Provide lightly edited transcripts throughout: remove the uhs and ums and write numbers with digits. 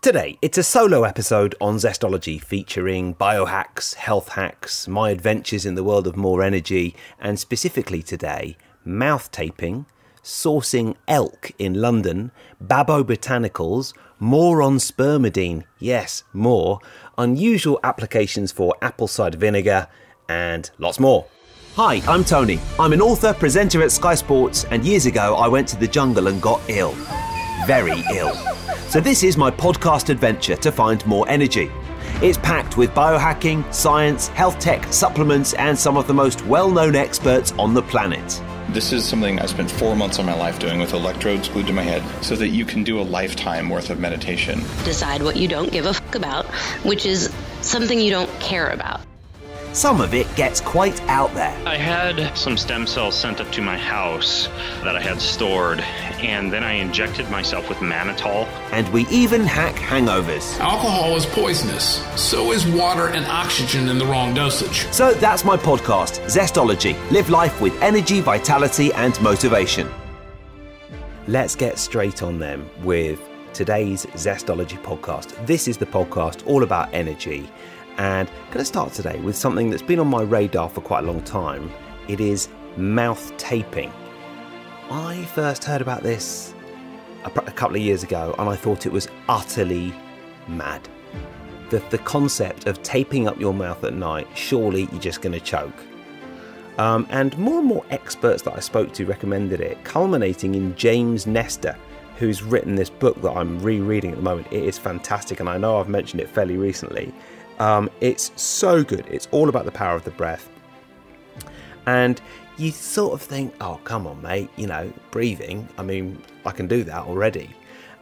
Today, it's a solo episode on Zestology featuring biohacks, health hacks, my adventures in the world of more energy, and specifically today, mouth taping, sourcing elk in London, Babo Botanicals, more on spermidine, yes, more, unusual applications for apple cider vinegar, and lots more. Hi, I'm Tony. I'm an author, presenter at Sky Sports, and years ago I went to the jungle and got ill. Very ill. So this is my podcast adventure to find more energy. It's packed with biohacking, science, health tech, supplements, and some of the most well-known experts on the planet. This is something I spent 4 months of my life doing with electrodes glued to my head so that you can do a lifetime worth of meditation. Decide what you don't give a fuck about, which is something you don't care about. Some of it gets quite out there. I had some stem cells sent up to my house that I had stored, and then I injected myself with mannitol. And we even hack hangovers. Alcohol is poisonous. So is water and oxygen in the wrong dosage. So that's my podcast, Zestology. Live life with energy, vitality, and motivation. Let's get straight on then with today's Zestology podcast. This is the podcast all about energy. And I'm going to start today with something that's been on my radar for quite a long time. It is mouth taping. I first heard about this a couple of years ago and I thought it was utterly mad. The concept of taping up your mouth at night, surely you're just going to choke. And more experts that I spoke to recommended it, culminating in James Nestor, who's written this book that I'm rereading at the moment. It is fantastic, and I know I've mentioned it fairly recently. It's so good. It's all about the power of the breath. And you sort of think, oh, come on, mate, breathing. I mean, I can do that already.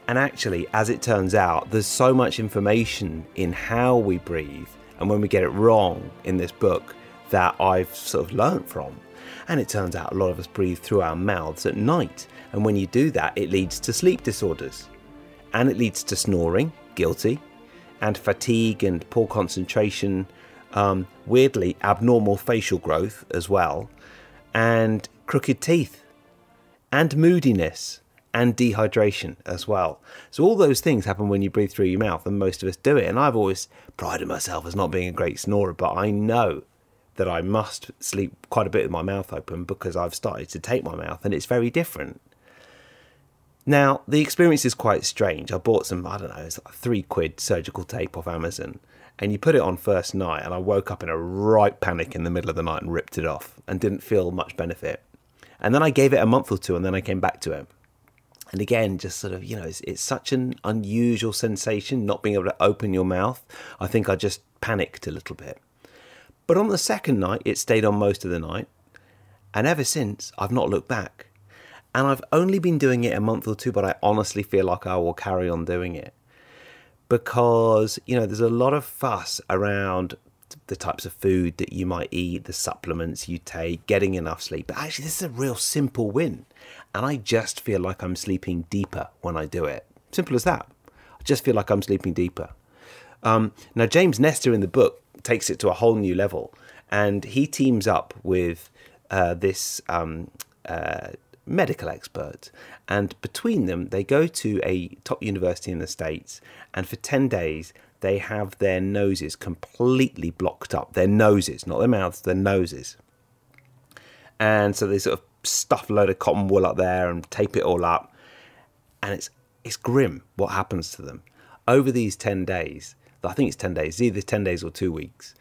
And actually, as it turns out, there's so much information in how we breathe and when we get it wrong in this book that I've sort of learnt from. And it turns out a lot of us breathe through our mouths at night. And when you do that, it leads to sleep disorders. And it leads to snoring, guilty, and fatigue and poor concentration, weirdly abnormal facial growth as well, and crooked teeth, and moodiness, and dehydration as well. So all those things happen when you breathe through your mouth, and most of us do it. And I've always prided myself as not being a great snorer, but I know that I must sleep quite a bit with my mouth open because I've started to tape my mouth, and it's very different. Now, the experience is quite strange. I bought some, it's like £3 surgical tape off Amazon, and you put it on first night, and I woke up in a right panic in the middle of the night and ripped it off and didn't feel much benefit. And then I gave it a month or two, and then I came back to it. And again, just sort of, it's such an unusual sensation not being able to open your mouth. I think I just panicked a little bit. But on the second night, it stayed on most of the night. And ever since, I've not looked back. And I've only been doing it a month or two, but I honestly feel like I will carry on doing it. Because, there's a lot of fuss around the types of food that you might eat, the supplements you take, getting enough sleep. But actually, this is a real simple win. And I just feel like I'm sleeping deeper when I do it. Simple as that. I just feel like I'm sleeping deeper. Now, James Nestor in the book takes it to a whole new level. And he teams up with this medical expert, and between them they go to a top university in the States, and for 10 days they have their noses completely blocked up. Their noses, not their mouths, their noses. And so they sort of stuff a load of cotton wool up there and tape it all up, and it's grim what happens to them over these 10 days. I think it's 10 days, either 10 days or 2 weeks.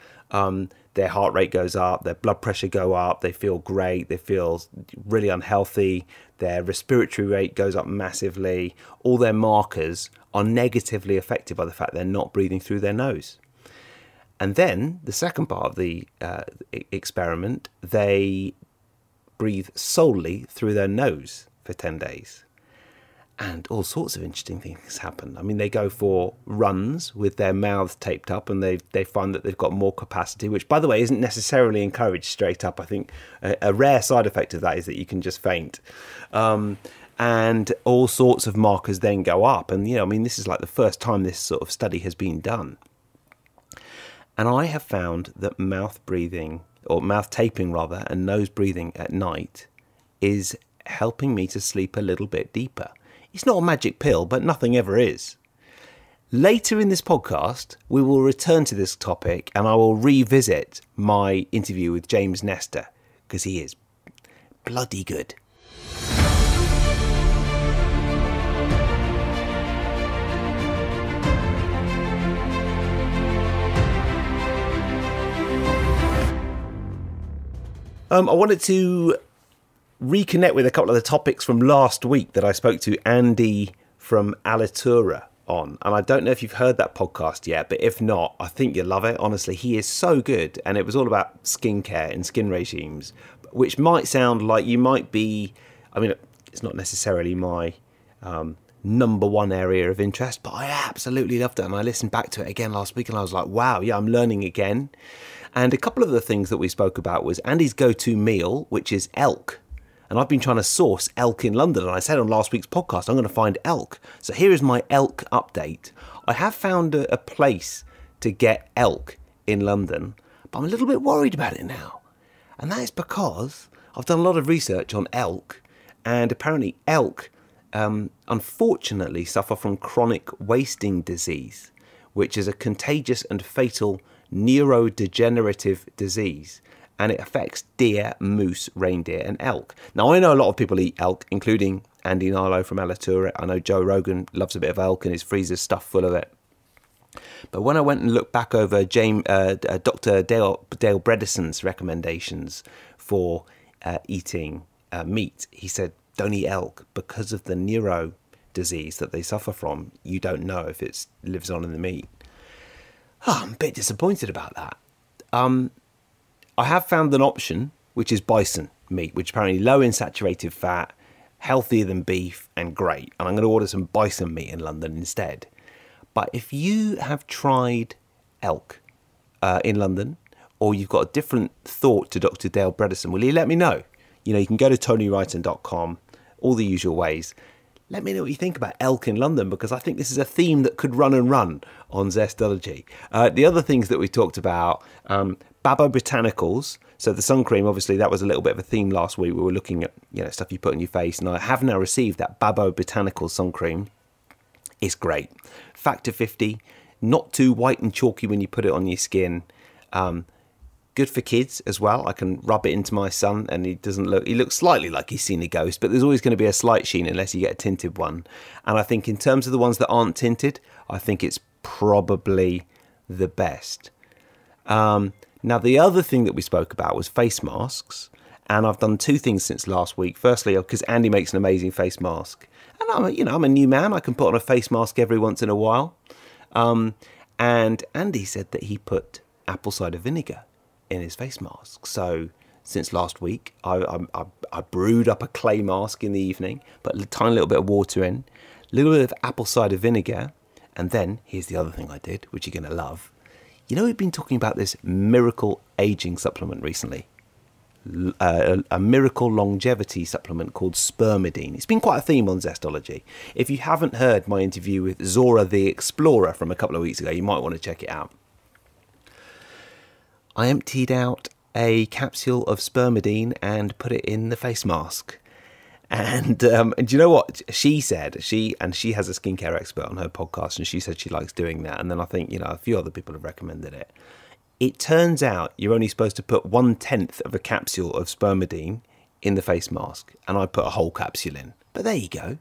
Their heart rate goes up, their blood pressure go up, they feel great, they feel really unhealthy, their respiratory rate goes up massively. All their markers are negatively affected by the fact they're not breathing through their nose. And then the second part of the experiment, they breathe solely through their nose for 10 days. And all sorts of interesting things happen. I mean, they go for runs with their mouths taped up, and they find that they've got more capacity, which, by the way, isn't necessarily encouraged straight up. I think a rare side effect of that is that you can just faint. And all sorts of markers then go up. And, this is like the first time this sort of study has been done. And I have found that mouth breathing, or mouth taping rather, and nose breathing at night is helping me to sleep a little bit deeper. It's not a magic pill, but nothing ever is. Later in this podcast, we will return to this topic and I will revisit my interview with James Nestor, because he is bloody good. I wanted to reconnect with a couple of the topics from last week that I spoke to Andy from Alitura on. And I don't know if you've heard that podcast yet, but if not, I think you'll love it. Honestly, he is so good. And it was all about skincare and skin regimes, which might sound like you might be, I mean, it's not necessarily my number one area of interest, but I absolutely loved it. And I listened back to it again last week and I was like, wow, yeah, I'm learning again. And a couple of the things that we spoke about was Andy's go-to meal, which is elk. And I've been trying to source elk in London. And I said on last week's podcast, I'm going to find elk. So here is my elk update. I have found a place to get elk in London, but I'm a little bit worried about it now. And that is because I've done a lot of research on elk. And apparently elk, unfortunately, suffer from chronic wasting disease, which is a contagious and fatal neurodegenerative disease, and it affects deer, moose, reindeer and elk. Now, I know a lot of people eat elk, including Andy Narlow from Alitura. I know Joe Rogan loves a bit of elk and his freezer's stuffed full of it. But when I went and looked back over Dr. Dale Bredeson's recommendations for eating meat, he said, don't eat elk because of the neuro disease that they suffer from. You don't know if it lives on in the meat. Oh, I'm a bit disappointed about that. I have found an option, which is bison meat, which apparently low in saturated fat, healthier than beef, and great. And I'm going to order some bison meat in London instead. But if you have tried elk in London, or you've got a different thought to Dr. Dale Bredeson, will you let me know? You know, you can go to TonyWrighton.com, all the usual ways. Let me know what you think about elk in London, because I think this is a theme that could run and run on Zestology. The other things that we talked about, Babo Botanicals. So the sun cream, obviously, that was a little bit of a theme last week. We were looking at, you know, stuff you put on your face. And I have now received that Babo Botanicals sun cream. It's great. Factor 50, not too white and chalky when you put it on your skin. Good for kids as well. I can rub it into my son and he looks slightly like he's seen a ghost, but there's always going to be a slight sheen unless you get a tinted one. And I think in terms of the ones that aren't tinted, I think it's probably the best. Now, the other thing that we spoke about was face masks. And I've done two things since last week. Firstly, because Andy makes an amazing face mask. And I'm a new man. I can put on a face mask every once in a while. And Andy said that he put apple cider vinegar in his face mask. So since last week, I brewed up a clay mask in the evening, put a tiny little bit of water in, a little bit of apple cider vinegar, and then here's the other thing I did, which you're going to love. You know, we've been talking about this miracle aging supplement recently, a miracle longevity supplement called Spermidine. It's been quite a theme on Zestology. If you haven't heard my interview with Zora the Explorer from a couple of weeks ago, you might want to check it out. I emptied out a capsule of Spermidine and put it in the face mask. And do you know what she said? She has a skincare expert on her podcast, and she said she likes doing that. And then I think, you know, a few other people have recommended it. It turns out you're only supposed to put 1/10 of a capsule of Spermidine in the face mask, and I put a whole capsule in. But there you go.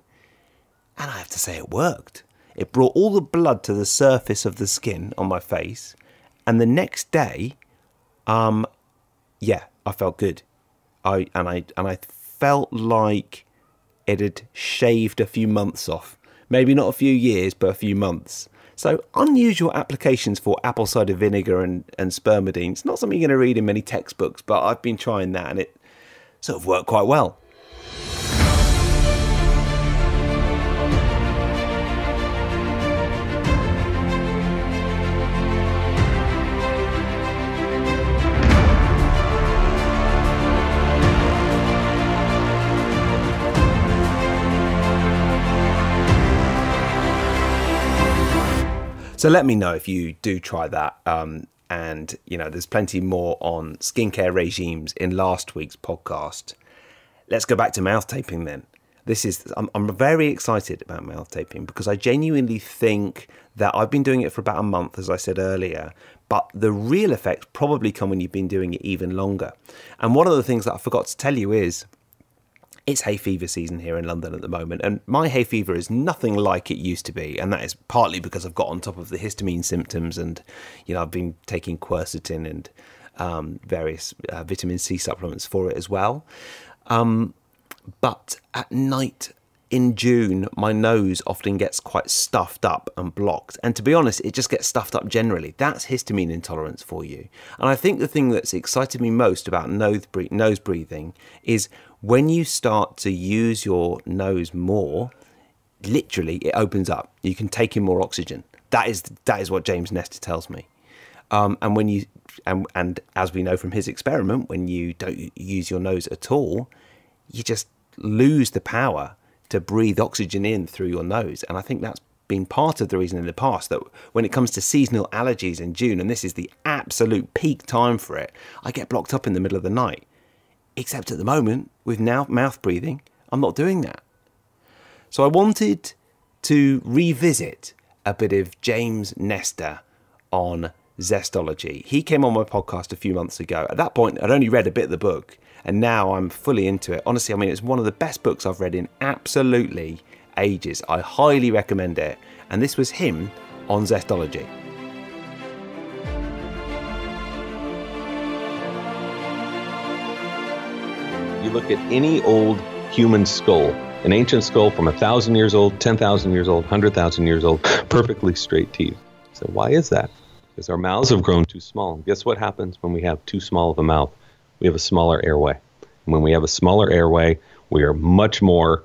And I have to say it worked. It brought all the blood to the surface of the skin on my face, and the next day, yeah, I felt good. I felt like it had shaved a few months off. Maybe not a few years, but a few months. So unusual applications for apple cider vinegar and Spermidine. It's not something you're going to read in many textbooks, but I've been trying that and it sort of worked quite well. So let me know if you do try that. And, you know, there's plenty more on skincare regimes in last week's podcast. Let's go back to mouth taping then. I'm very excited about mouth taping because I genuinely think that I've been doing it for about a month, as I said earlier, but the real effects probably come when you've been doing it even longer. And one of the things that I forgot to tell you is it's hay fever season here in London at the moment, and my hay fever is nothing like it used to be, and that is partly because I've got on top of the histamine symptoms, and I've been taking quercetin and various vitamin C supplements for it as well. But at night in June, my nose often gets quite stuffed up and blocked. And to be honest, it just gets stuffed up generally. That's histamine intolerance for you. And I think the thing that's excited me most about nose breathing is when you start to use your nose more, literally it opens up. You can take in more oxygen. That is what James Nestor tells me. And when you and as we know from his experiment, when you don't use your nose at all, you just lose the power to breathe oxygen in through your nose. And I think that's been part of the reason in the past that when it comes to seasonal allergies in June, and this is the absolute peak time for it, I get blocked up in the middle of the night. Except at the moment, with now mouth breathing, I'm not doing that. So I wanted to revisit a bit of James Nestor on zestology. He came on my podcast a few months ago. At that point, I'd only read a bit of the book, and now I'm fully into it. Honestly, I mean, it's one of the best books I've read in absolutely ages. I highly recommend it. And this was him on zestology. You look at any old human skull, an ancient skull from 1,000 years old, 10,000 years old, 100,000 years old, perfectly straight teeth. So why is that? Because our mouths have grown too small. Guess what happens when we have too small of a mouth? We have a smaller airway. And when we have a smaller airway, we are much more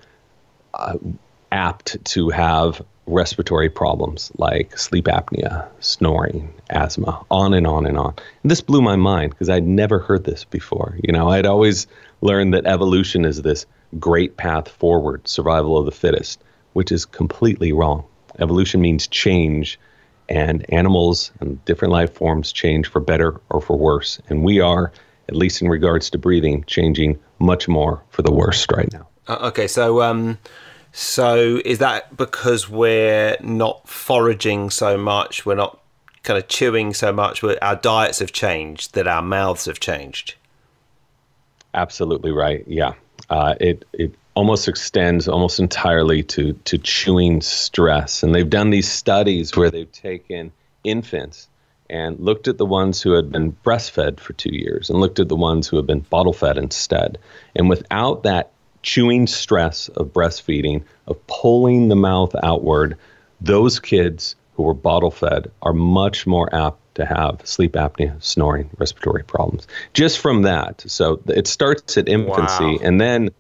apt to have respiratory problems like sleep apnea, snoring, asthma, on and on and on. And this blew my mind because I'd never heard this before. I'd always learned that evolution is this great path forward, survival of the fittest, which is completely wrong. Evolution means change, and animals and different life forms change for better or for worse. And we are, at least in regards to breathing, changing much more for the worst right now. Okay, so is that because we're not foraging so much, we're not kind of chewing so much, our diets have changed, that our mouths have changed? Absolutely right, yeah. It almost extends almost entirely to chewing stress. And they've done these studies where they've taken infants and looked at the ones who had been breastfed for 2 years and looked at the ones who have been bottle fed instead. And without that chewing stress of breastfeeding, of pulling the mouth outward, those kids who were bottle fed are much more apt to have sleep apnea, snoring, respiratory problems. Just from that. So it starts at infancy. Wow.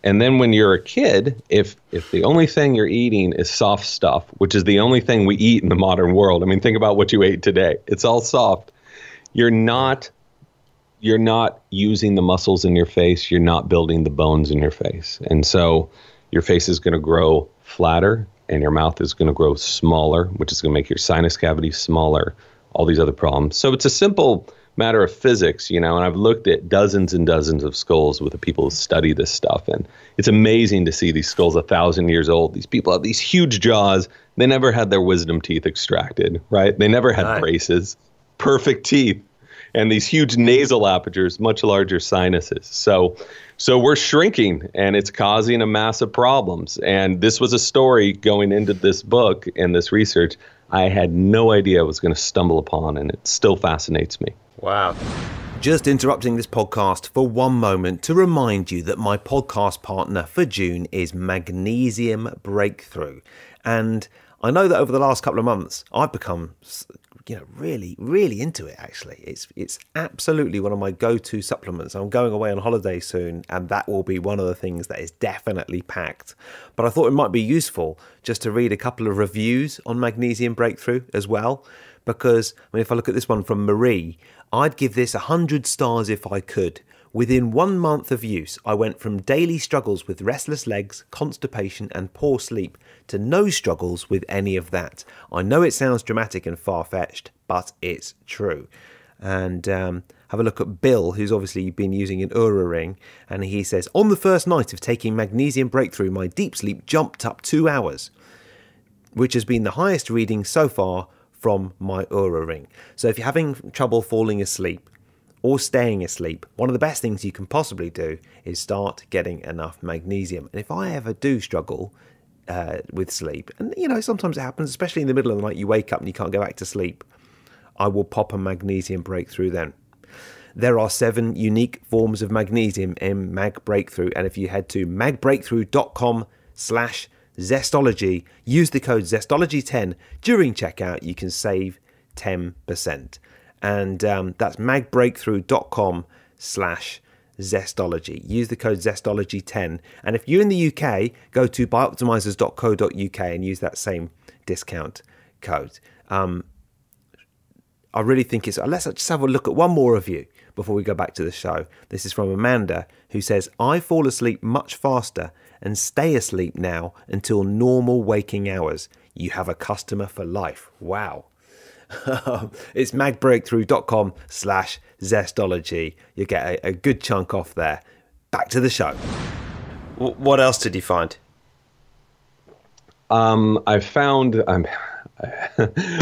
And then when you're a kid, if the only thing you're eating is soft stuff, which is the only thing we eat in the modern world. I mean, think about what you ate today. It's all soft. You're not using the muscles in your face. You're not building the bones in your face. And so your face is going to grow flatter and your mouth is going to grow smaller, which is going to make your sinus cavity smaller, all these other problems. So it's a simple matter of physics, and I've looked at dozens and dozens of skulls with the people who study this stuff. And it's amazing to see these skulls 1,000 years old. These people have these huge jaws. They never had their wisdom teeth extracted, right? They never had braces, perfect teeth, and these huge nasal apertures, much larger sinuses. So we're shrinking, and it's causing a massive problems. And this was a story going into this book and this research I had no idea I was going to stumble upon, and it still fascinates me. Wow. Just interrupting this podcast for one moment to remind you that my podcast partner for June is Magnesium Breakthrough. And I know that over the last couple of months, I've become really, really into it, actually. It's absolutely one of my go-to supplements. I'm going away on holiday soon, and that will be one of the things that is definitely packed. But I thought it might be useful just to read a couple of reviews on Magnesium Breakthrough as well, because if I look at this one from Marie, I'd give this 100 stars if I could. Within 1 month of use, I went from daily struggles with restless legs, constipation and poor sleep to no struggles with any of that. I know it sounds dramatic and far-fetched, but it's true. And have a look at Bill, who's obviously been using an Oura ring, and he says, on the first night of taking Magnesium Breakthrough, my deep sleep jumped up 2 hours. which has been the highest reading so far from my Oura Ring. So if you're having trouble falling asleep or staying asleep, one of the best things you can possibly do is start getting enough magnesium. And if I ever do struggle with sleep, and sometimes it happens, especially in the middle of the night, you wake up and you can't go back to sleep, I will pop a magnesium breakthrough then. There are 7 unique forms of magnesium in Mag Breakthrough, and if you head to magbreakthrough.com/zestology, use the code zestology10 during checkout, you can save 10%. And that's magbreakthrough.com/zestology. Use the code zestology10. And if you're in the UK, go to bioptimizers.co.uk and use that same discount code. I really think it's... Let's just have a look at one more review before we go back to the show. This is from Amanda, who says, I fall asleep much faster and stay asleep now until normal waking hours. You have a customer for life. Wow. It's magbreakthrough.com/zestology. You get a good chunk off there. Back to the show. What else did you find? I found...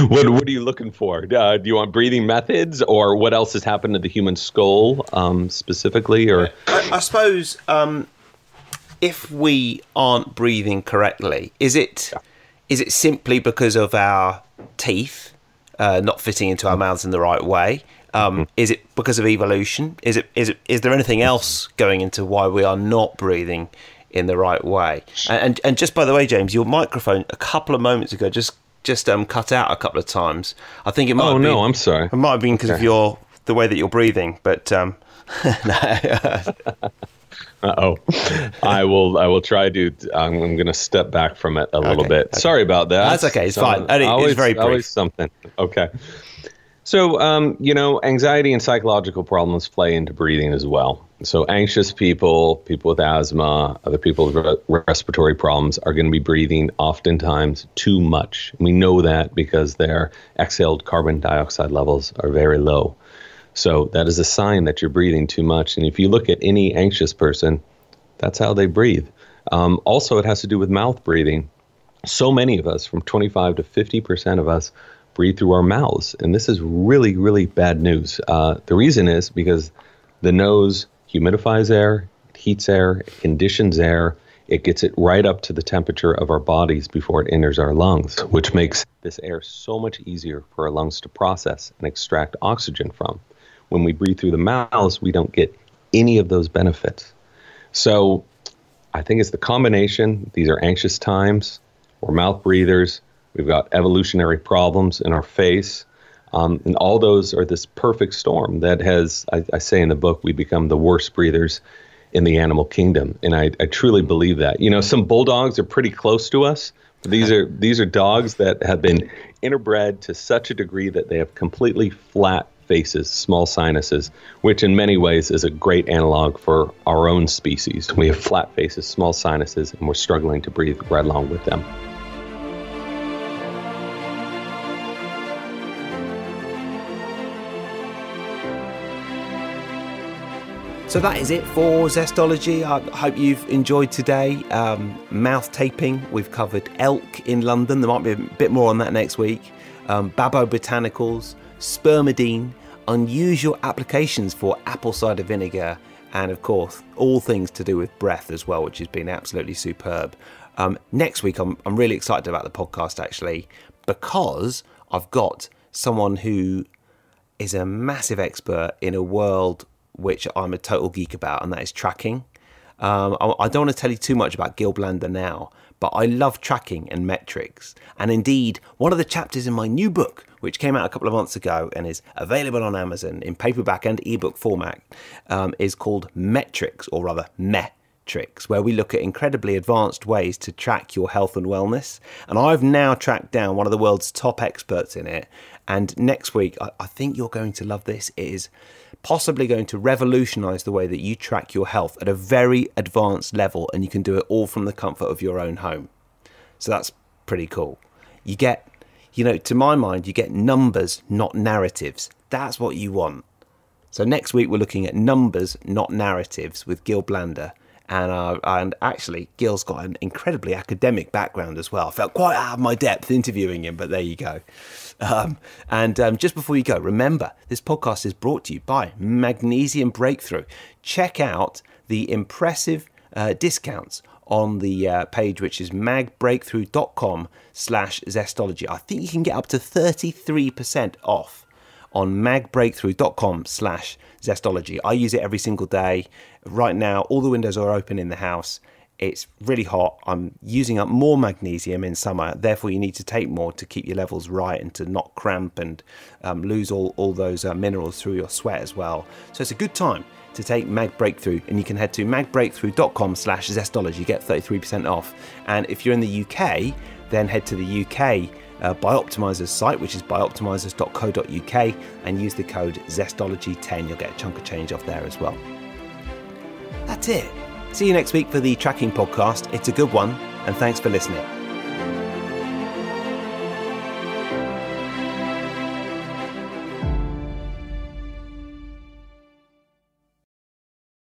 what are you looking for? Do you want breathing methods, or what else has happened to the human skull specifically? Or I suppose if we aren't breathing correctly, is it simply because of our teeth not fitting into our mouths in the right way? Is it because of evolution? Is there anything else going into why we are not breathing in the right way? And just by the way, James, your microphone a couple of moments ago just cut out a couple of times. I think it might have been... no, I'm sorry. It might have been because of the way that you're breathing, but no. Uh-oh. I will try to... I'm going to step back from it a little bit. Okay. Sorry about that. That's okay. It's fine. It's very brief. Always something. Okay. So, anxiety and psychological problems play into breathing as well. So anxious people with asthma, other people with respiratory problems are going to be breathing oftentimes too much. We know that because their exhaled carbon dioxide levels are very low. So that is a sign that you're breathing too much. And if you look at any anxious person, that's how they breathe. Also, it has to do with mouth breathing. So many of us, from 25 to 50% of us, breathe through our mouths. And this is really, really bad news. The reason is because the nose humidifies air, it heats air, it conditions air, it gets it right up to the temperature of our bodies before it enters our lungs, which makes this air so much easier for our lungs to process and extract oxygen from. When we breathe through the mouths, we don't get any of those benefits. So I think it's the combination. These are anxious times. We're mouth breathers. We've got evolutionary problems in our face. And all those are this perfect storm that has, I say in the book, we become the worst breathers in the animal kingdom. And I truly believe that. Some bulldogs are pretty close to us. But these are dogs that have been interbred to such a degree that they have completely flat faces, small sinuses, which in many ways is a great analog for our own species. We have flat faces, small sinuses, and we're struggling to breathe right along with them. So that is it for Zestology. I hope you've enjoyed today. Mouth taping, we've covered elk in London. There might be a bit more on that next week. Babo Botanicals, Spermidine, unusual applications for apple cider vinegar, and of course, all things to do with breath as well, which has been absolutely superb. Next week, I'm really excited about the podcast actually, because I've got someone who is a massive expert in a world which I'm a total geek about, and that is tracking. I don't want to tell you too much about Gil Blanda now, but I love tracking and metrics. And indeed, one of the chapters in my new book, which came out a couple of months ago and is available on Amazon in paperback and ebook format, is called Metrics, or rather Metrics, where we look at incredibly advanced ways to track your health and wellness. And I've now tracked down one of the world's top experts in it. And next week, I think you're going to love this. It is possibly going to revolutionize the way that you track your health at a very advanced level, and you can do it all from the comfort of your own home. So that's pretty cool. You get, to my mind, you get numbers, not narratives. That's what you want. So next week we're looking at numbers, not narratives, with Gil Blanda, And actually, Gil's got an incredibly academic background as well. I felt quite out of my depth interviewing him, but there you go. Just before you go, remember, this podcast is brought to you by Magnesium Breakthrough. Check out the impressive discounts on the page, which is magbreakthrough.com/zestology. I think you can get up to 33% off on magbreakthrough.com/zestology. I use it every single day. Right now, all the windows are open in the house. It's really hot. I'm using up more magnesium in summer. Therefore, you need to take more to keep your levels right and to not cramp and lose all those minerals through your sweat as well. So it's a good time to take Mag Breakthrough, and you can head to magbreakthrough.com/zestology. You get 33% off. And if you're in the UK, then head to the UK Bioptimizer's site, which is bioptimizers.co.uk, and use the code Zestology10. You'll get a chunk of change off there as well. That's it. See you next week for the Tracking Podcast. It's a good one, and thanks for listening.